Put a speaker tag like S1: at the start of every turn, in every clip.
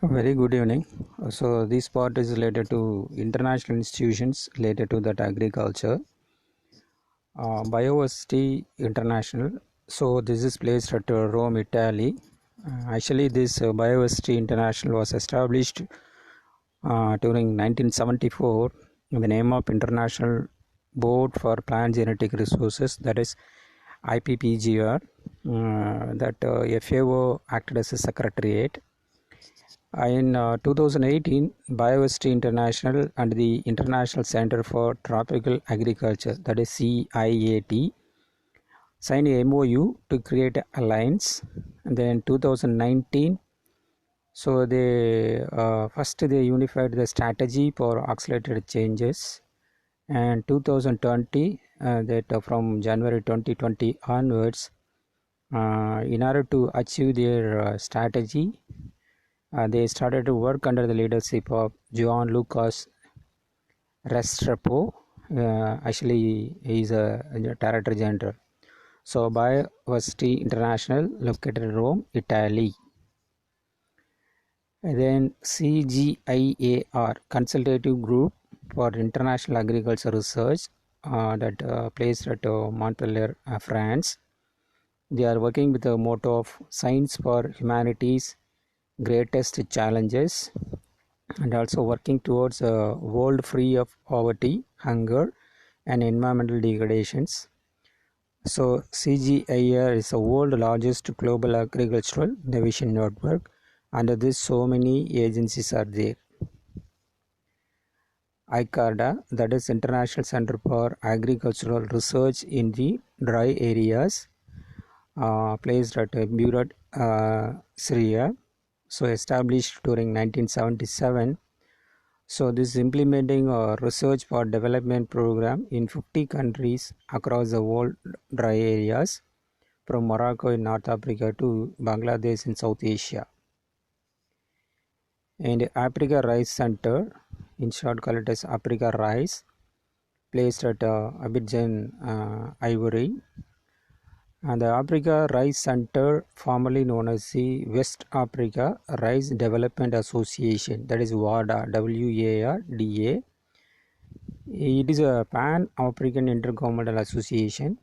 S1: Very good evening. So this part is related to international institutions related to that agriculture. Biodiversity International. So this is placed at Rome, Italy. Actually, this Biodiversity International was established during 1974 in the name of International Board for Plant Genetic Resources, that is IPPGR. That FAO acted as a secretariat. In 2018, Biodiversity International and the International Center for Tropical Agriculture, that is CIAT, signed a MOU to create an alliance. And then 2019, so they first they unified the strategy for accelerated changes, and 2020 that from January 2020 onwards, in order to achieve their strategy, they started to work under the leadership of John Lucas Restrepo. Actually, he is a director general. So, Biodiversity International, located in Rome, Italy. And then CGIAR, Consultative Group for International Agriculture Research, that placed at Montpellier, France. They are working with the motto of Science for Humanity's Greatest Challenges, and also working towards a world free of poverty, hunger, and environmental degradations. So CGIAR is the world's largest global agricultural innovation network. Under this, so many agencies are there. ICARDA, that is International Center for Agricultural Research in the Dry Areas, placed at Burat, Syria. So established during 1977. So this is implementing a research for development program in 50 countries across the world dry areas, from Morocco in North Africa to Bangladesh in South Asia. And Africa Rice Center, in short called it as Africa Rice, placed at Abidjan, Ivory. And the Africa Rice Center, formerly known as the West Africa Rice Development Association, that is WARDA, WARDA. It is a Pan-African Intergovernmental Association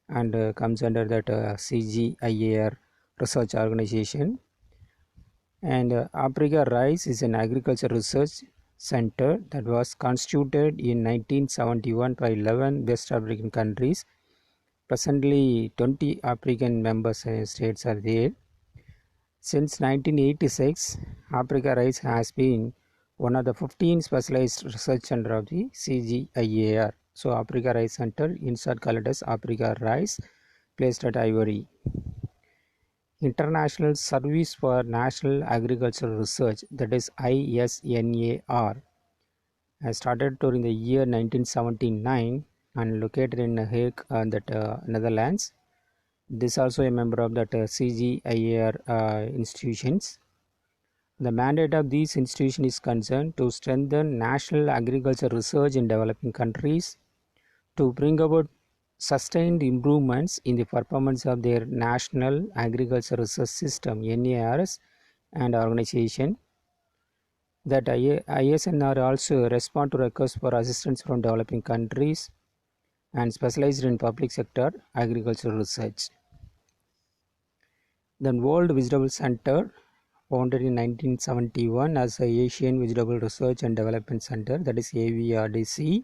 S1: and comes under that CGIAR research organization. And Africa Rice is an agriculture research center that was constituted in 1971 by 11 West African countries. Presently, 20 African member states are there. Since 1986, Africa Rice has been one of the 15 specialized research centers of the CGIAR. So, Africa Rice Center, insert called as Africa Rice, placed at Ivory. International Service for National Agricultural Research, that is ISNAR, has started during the year 1979 and located in Hague, Netherlands. This is also a member of that CGIAR institutions. The mandate of these institutions is concerned to strengthen national agriculture research in developing countries, to bring about sustained improvements in the performance of their national agriculture research system (NARS) and organization. That ISNR also respond to requests for assistance from developing countries and specialized in public sector agricultural research. Then World Vegetable Center, founded in 1971 as the Asian Vegetable Research and Development Center, that is AVRDC,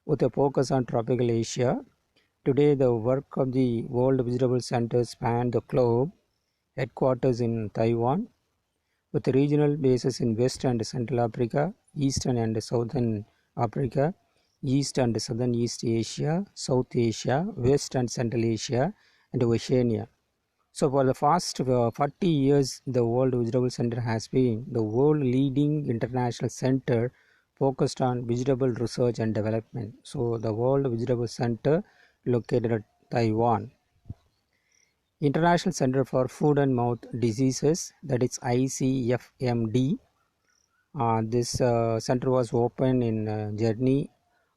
S1: with a focus on tropical Asia. Today, the work of the World Vegetable Center span the globe, headquarters in Taiwan, with regional bases in West and Central Africa, Eastern and Southern Africa, East and Southern East Asia, South Asia, West and Central Asia, and Oceania. So for the past 40 years, the World Vegetable Center has been the world leading international center focused on vegetable research and development. So the World Vegetable Center located at Taiwan. International Center for Food and Mouth Diseases, that is ICFMD. This center was opened in Jharni,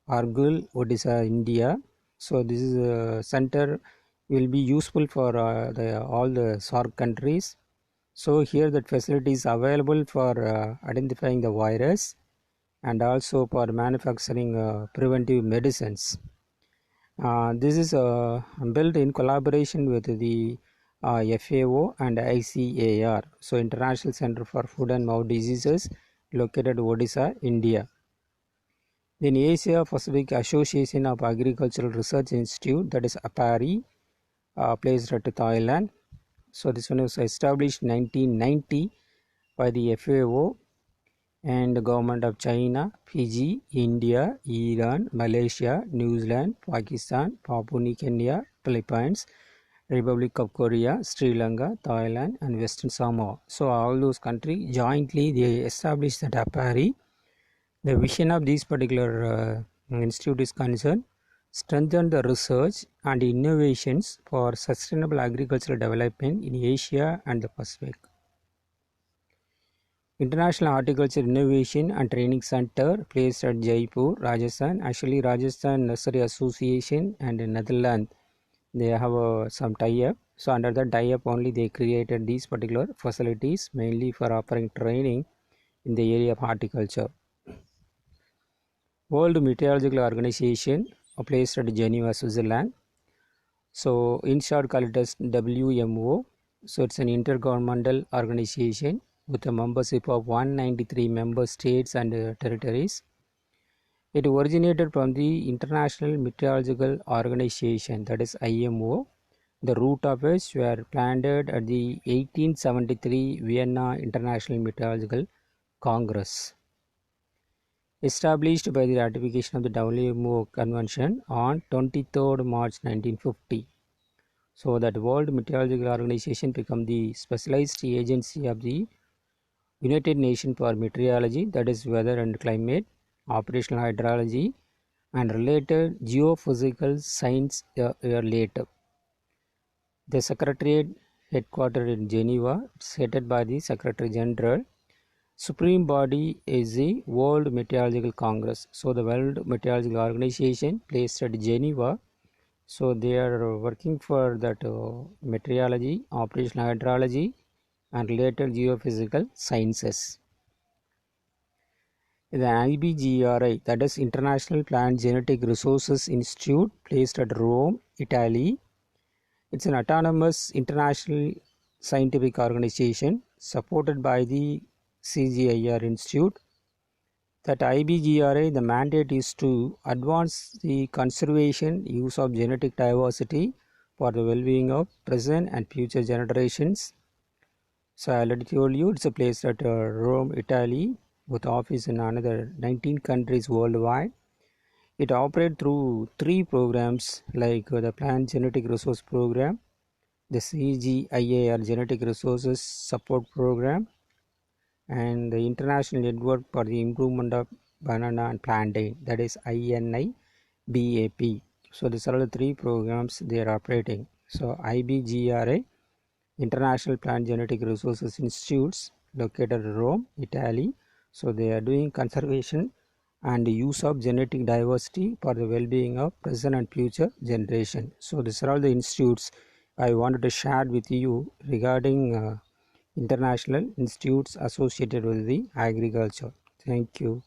S1: Argul, Odisha, India. So this is a center will be useful for all the SAARC countries. So here that facility is available for identifying the virus and also for manufacturing preventive medicines. This is built in collaboration with the FAO and ICAR, so International Center for Food and Mouth Diseases, located Odisha, India. Then Asia Pacific Association of Agricultural Research Institute, that is APARI, placed at Thailand. So this one was established in 1990 by the FAO and the government of China, Fiji, India, Iran, Malaysia, New Zealand, Pakistan, Papua New Guinea, Philippines, Republic of Korea, Sri Lanka, Thailand, and Western Samoa. So all those countries jointly they established that APARI. The vision of this particular institute is concerned strengthen the research and innovations for sustainable agricultural development in Asia and the Pacific. International Horticulture Innovation and Training Center placed at Jaipur, Rajasthan. Actually, Rajasthan Nursery Association and Netherlands, they have some tie-up. So under that tie-up only they created these particular facilities mainly for offering training in the area of horticulture. World Meteorological Organization placed at Geneva, Switzerland. So in short call it as WMO. So it's an intergovernmental organization with a membership of 193 member states and territories. It originated from the International Meteorological Organization, that is IMO. The root of which were planted at the 1873 Vienna International Meteorological Congress, established by the ratification of the WMO Convention on 23rd March 1950. So that World Meteorological Organization became the specialized agency of the United Nations for Meteorology, that is weather and climate, operational hydrology, and related geophysical science a year later. The Secretariat headquartered in Geneva, is headed by the Secretary General. Supreme body is the World Meteorological Congress. So the World Meteorological Organization placed at Geneva. So they are working for that meteorology, operational hydrology, and related geophysical sciences. The IBGRI, that is International Plant Genetic Resources Institute, placed at Rome, Italy. It's an autonomous international scientific organization supported by the CGIAR Institute. That IBGRI, the mandate is to advance the conservation, use of genetic diversity for the well-being of present and future generations. So I already told you it's a place at Rome, Italy, with office in another 19 countries worldwide. It operates through 3 programs like the Plant Genetic Resource Program, the CGIAR Genetic Resources Support Program, and the International Network for the Improvement of Banana and Plantain, that is INIBAP. So these are the 3 programs they are operating. So IBGRI, International Plant Genetic Resources Institutes, located in Rome, Italy. So they are doing conservation and use of genetic diversity for the well-being of present and future generation. So these are all the institutes I wanted to share with you regarding international institutes associated with the agriculture. Thank you.